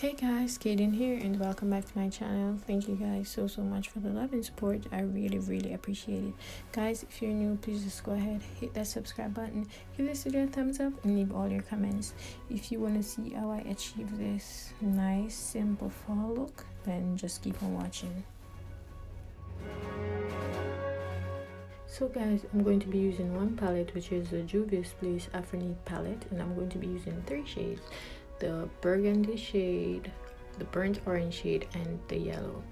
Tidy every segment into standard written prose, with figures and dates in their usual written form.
Hey guys, Kaden here and welcome back to my channel. Thank you guys so much for the love and support. I really appreciate it. Guys, if you're new, please just go ahead, hit that subscribe button, give this video a thumbs up and leave all your comments. If you want to see how I achieve this nice simple fall look, then just keep on watching. So guys, I'm going to be using one palette, which is the Juvias Afrique palette, and I'm going to be using 3 shades: the burgundy shade, the burnt orange shade, and the yellow.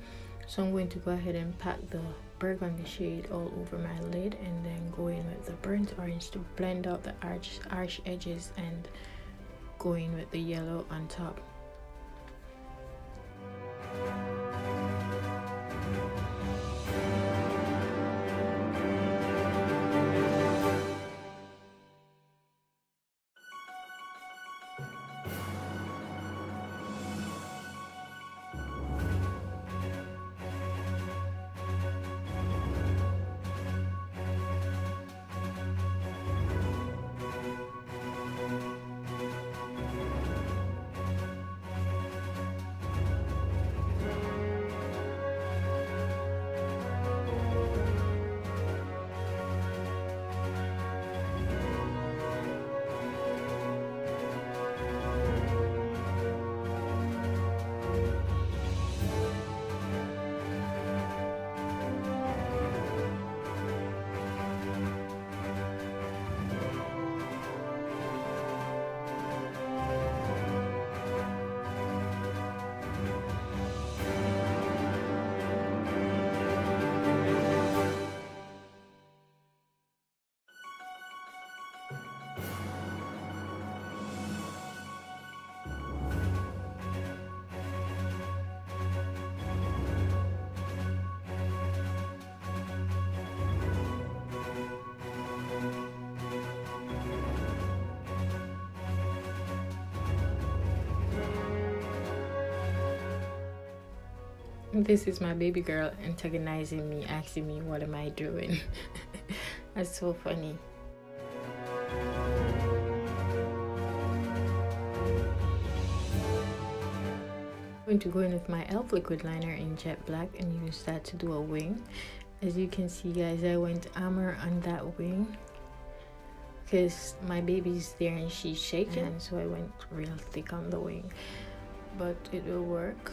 So I'm going to go ahead and pat the burgundy shade all over my lid and then go in with the burnt orange to blend out the harsh edges and go in with the yellow on top. This is my baby girl antagonizing me, asking me what am I doing. That's so funny. I'm going to go in with my e.l.f. liquid liner in jet black and use that to do a wing. As you can see guys, I went hammer on that wing because my baby's there and she's shaking, so I went real thick on the wing, but it will work.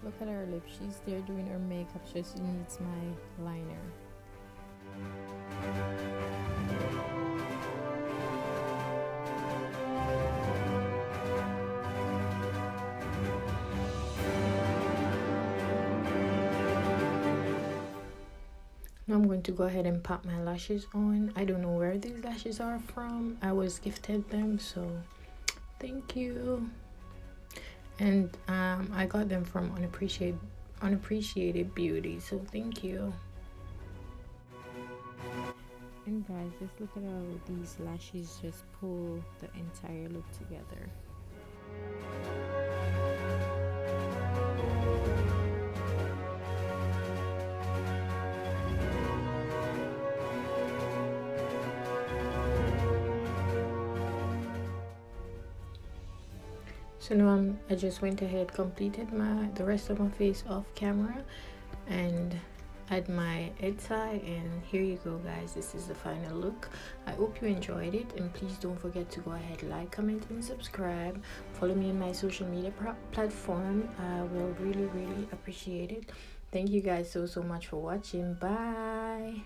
Look at her lip, she's there doing her makeup, so she needs my liner. Now I'm going to go ahead and pop my lashes on. I don't know where these lashes are from. I was gifted them, so thank you. And I got them from Unappreciated Beauty, so thank you. And guys, just look at how these lashes just pull the entire look together. So now I just went ahead, completed the rest of my face off camera, and add my head tie, and here you go guys, this is the final look. I hope you enjoyed it, and please don't forget to go ahead, like, comment and subscribe. Follow me on my social media platform. I will really appreciate it. Thank you guys so much for watching. Bye.